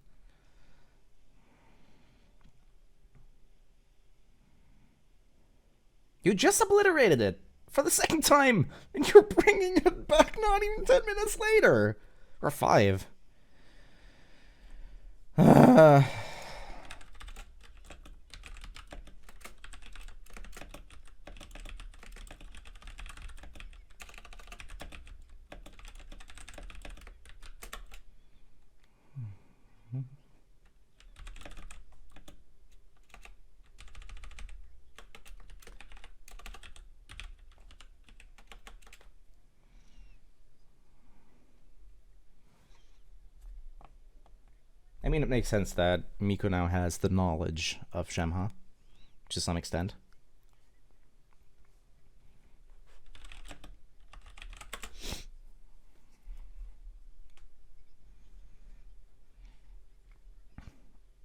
You just obliterated it for the second time, and you're bringing it back not even 10 minutes later. Or 5. I mean, it makes sense that Miko now has the knowledge of Shemha, to some extent.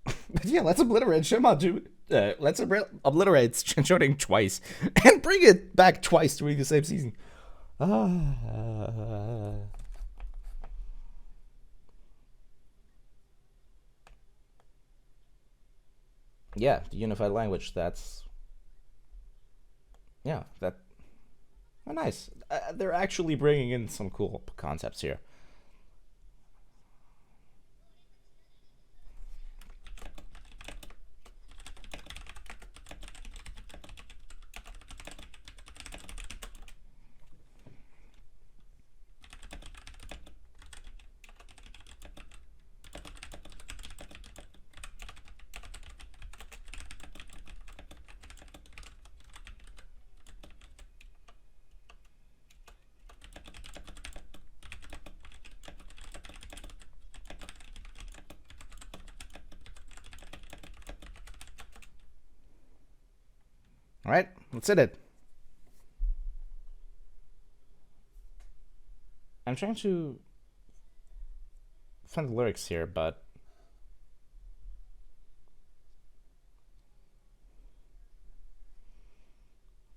But yeah, let's obliterate Shemha, dude. Let's obliterate Shinshouting twice, and bring it back twice during the same season. Yeah, the unified language, that's... Yeah, that... Oh, nice. They're actually bringing in some cool concepts here. Alright, let's hit it. I'm trying to find the lyrics here, but...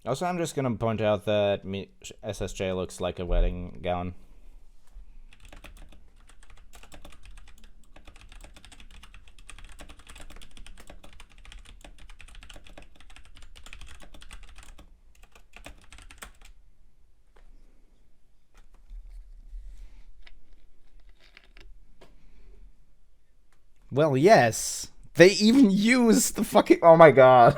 Also, I'm just gonna point out that SSJ looks like a wedding gown. Well, yes. They even use the fucking... Oh my god.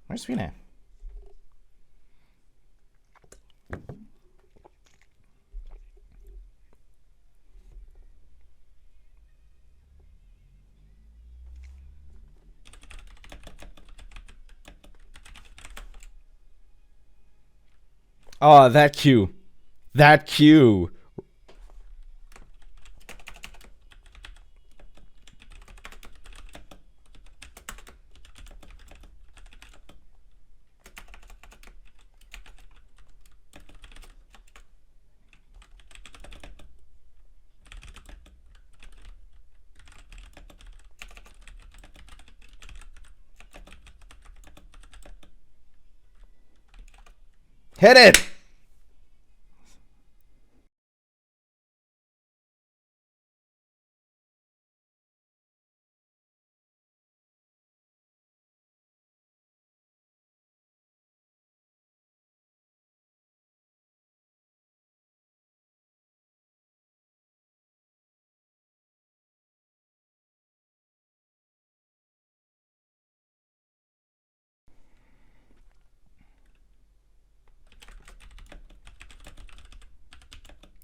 Where's Fina? Oh, that cue. That cue. Hit it!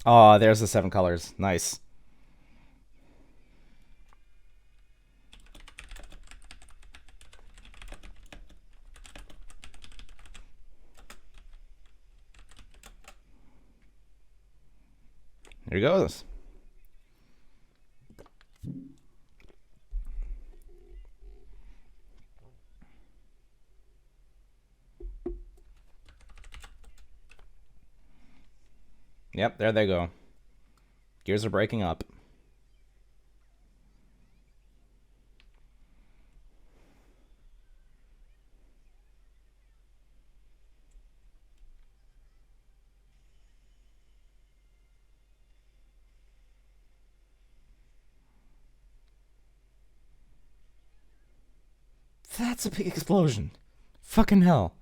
Oh, there's the 7 colors. Nice. Here goes. Yep, there they go. Gears are breaking up. That's a big explosion. Fucking hell.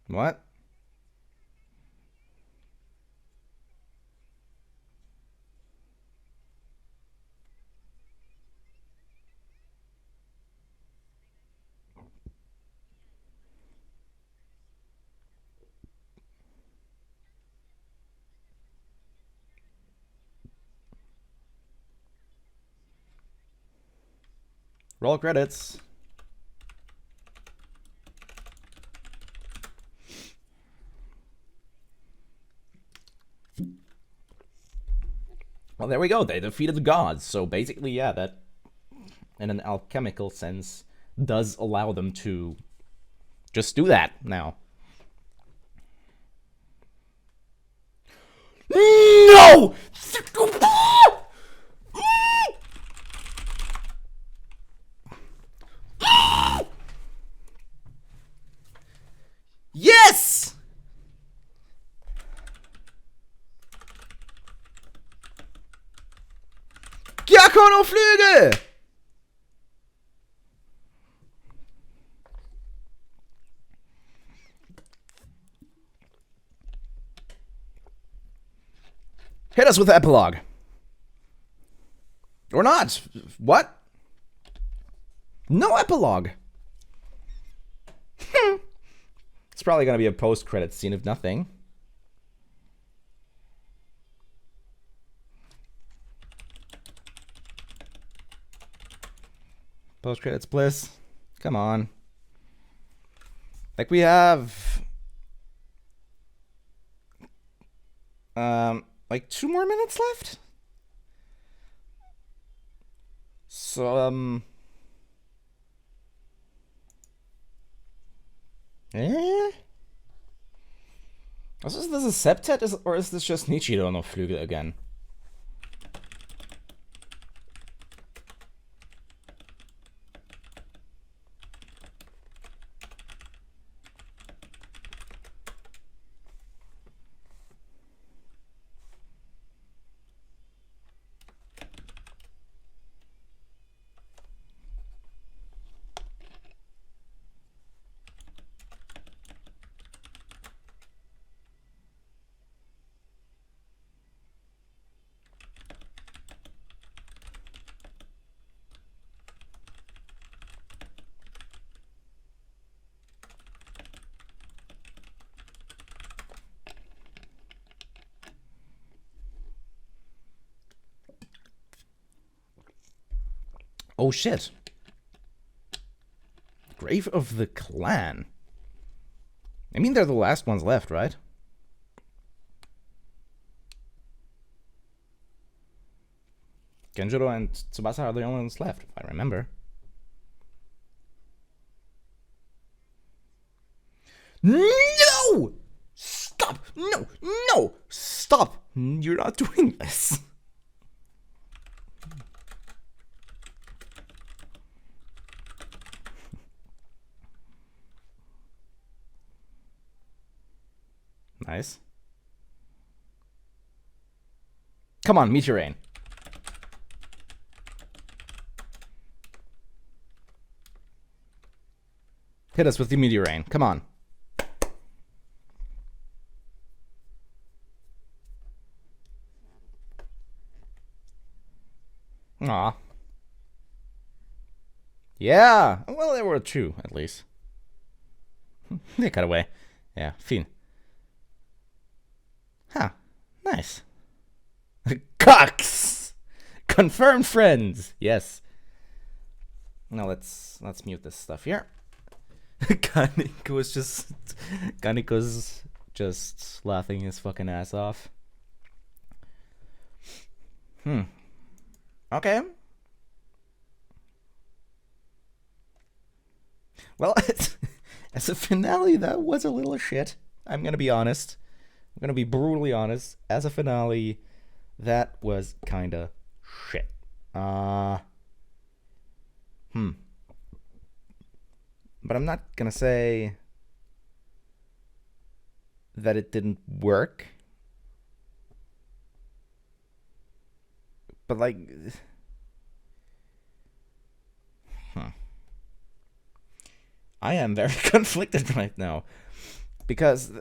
What? Roll credits. Well, there we go. They defeated the gods. So basically, yeah, that, in an alchemical sense, does allow them to just do that now. No! Yes! Giacono Flügel! Hit us with the epilogue. Or not. What? No epilogue. It's probably going to be a post-credit scene if nothing. Post-credits bliss. Come on. Like we have like 2 more minutes left. So Is this a septet or is this just Nichiro no Flügel again? Oh shit. Grave of the Clan. I mean, they're the last ones left, right? Genjuro and Tsubasa are the only ones left, if I remember. No! Stop! No! No! Stop! You're not doing this. Nice. Come on, Meteor Rain. Hit us with the Meteor Rain. Come on. Aw. Yeah. Well, there were two, at least. They cut away. Yeah, fin. Huh. Nice. Cox! Confirmed friends! Yes. Now let's mute this stuff here. Kaniko's just laughing his fucking ass off. Okay. Well, as a finale, that was a little shit. I'm gonna be honest. I'm gonna be brutally honest. As a finale, that was kinda shit. But I'm not gonna say that it didn't work. But like, I am very conflicted right now because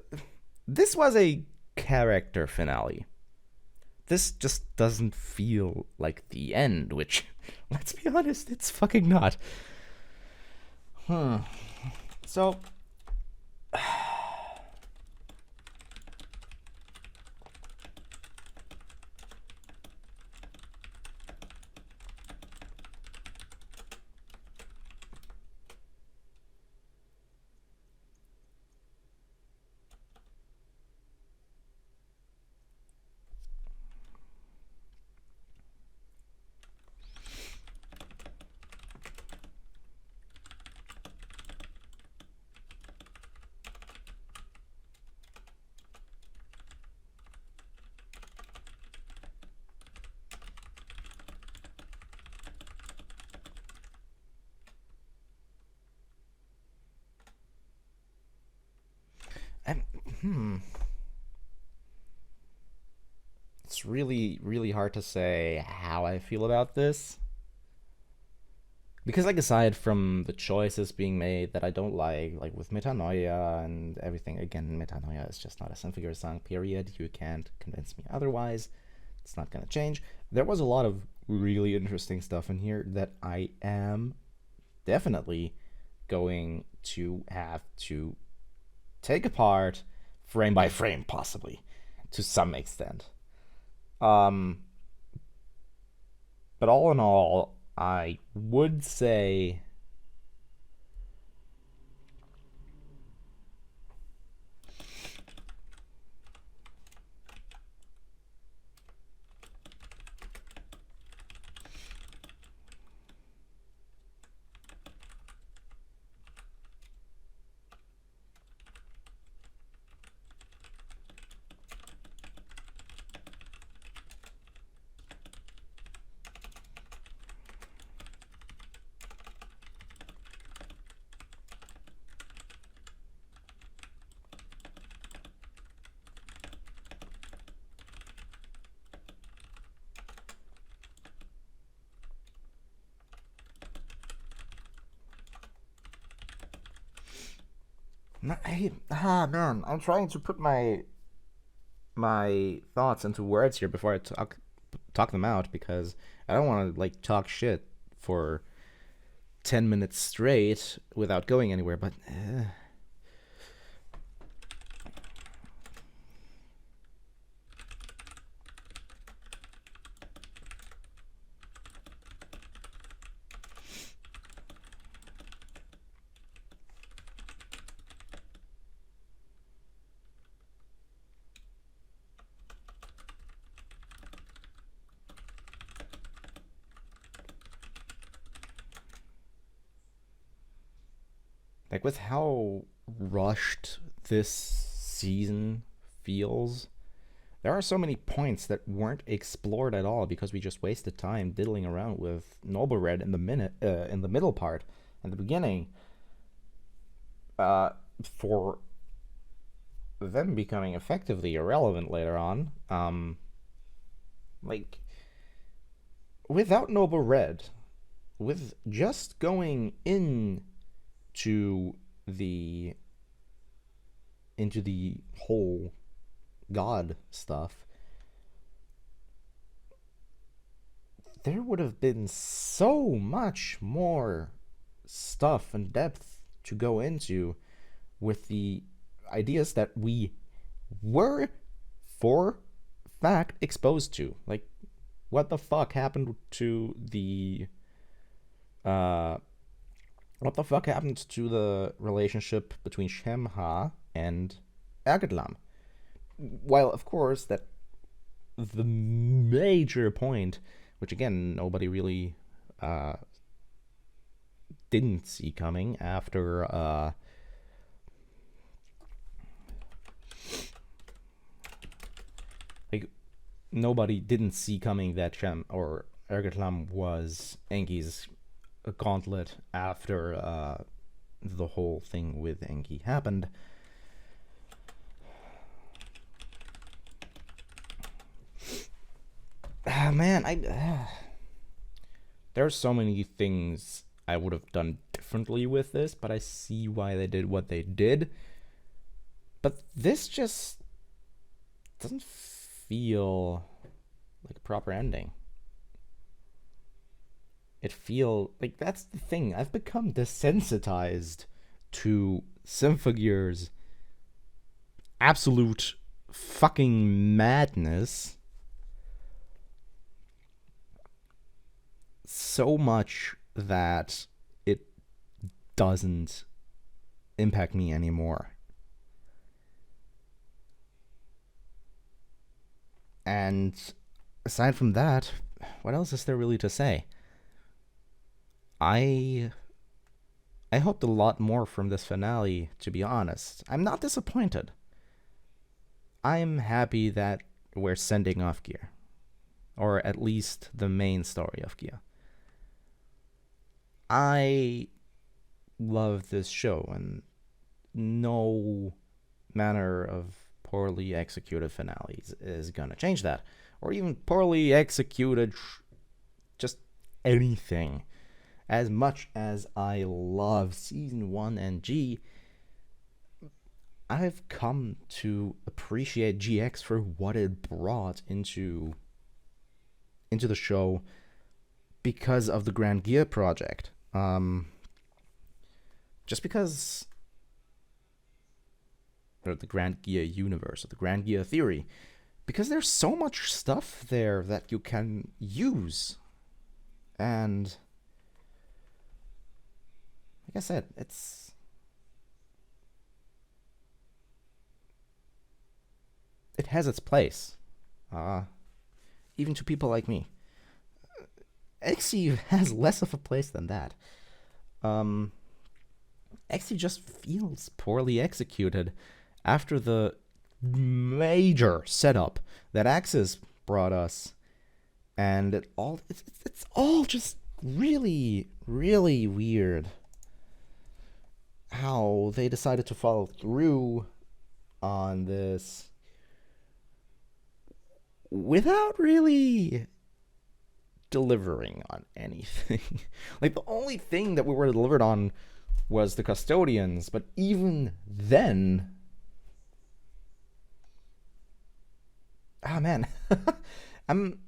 this was a character finale. This just doesn't feel like the end, which, let's be honest, it's fucking not. So, it's really, really hard to say how I feel about this. Because, like, aside from the choices being made that I don't like with Metanoia and everything, again, Metanoia is just not a Symphogear song, period. You can't convince me otherwise. It's not gonna change. There was a lot of really interesting stuff in here that I am definitely going to have to take apart frame by frame, possibly, to some extent. But all in all, I would say man, I'm trying to put my thoughts into words here before I talk them out, because I don't want to like talk shit for 10 minutes straight without going anywhere. But Like, with how rushed this season feels, there are so many points that weren't explored at all because we just wasted time diddling around with Noble Red in the middle part and the beginning, for them becoming effectively irrelevant later on. Like, without Noble Red, with just going to the into the whole god stuff, there would have been so much more stuff and depth to go into with the ideas that we were for fact exposed to. Like, what the fuck happened to the what the fuck happened to the relationship between Shemha and Agadlam? While, of course, that the major point, which again nobody really didn't see coming after like, nobody didn't see coming that Shem or Ergetlam was Enki's gauntlet after the whole thing with Enki happened. Man, there's so many things I would have done differently with this, but I see why they did what they did. But this just doesn't feel like a proper ending. It feels like, that's the thing. I've become desensitized to Symphogear's absolute fucking madness so much that it doesn't impact me anymore. And aside from that, what else is there really to say? I hoped a lot more from this finale, to be honest. I'm not disappointed. I'm happy that we're sending off Gear. Or at least the main story of Gear. I love this show, and no manner of poorly executed finales is gonna change that. Or even poorly executed just anything. As much as I love Season 1 and G, I've come to appreciate GX for what it brought into the show because of the Grand Gear project. Just because, or the Grand Gear universe, or the Grand Gear theory, because there's so much stuff there that you can use. And like I said, it has its place, even to people like me. XE has less of a place than that. XE just feels poorly executed after the major setup that Axis brought us, and it's all just really, really weird how they decided to follow through on this without really delivering on anything. Like, the only thing that we were delivered on was the custodians, but even then, man, I'm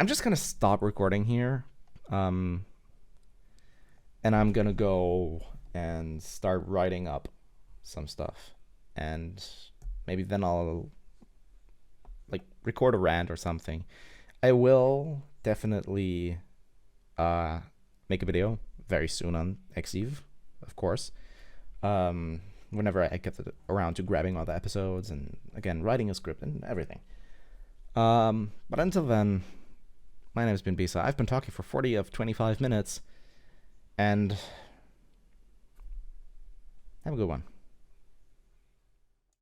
just gonna stop recording here, and I'm gonna go and start writing up some stuff, and maybe then I'll like record a rant or something. I will definitely make a video very soon on XEVE, of course, whenever I get around to grabbing all the episodes and, again, writing a script and everything. But until then, my name has been Bisa. I've been talking for 40 of 25 minutes, and Have a good one.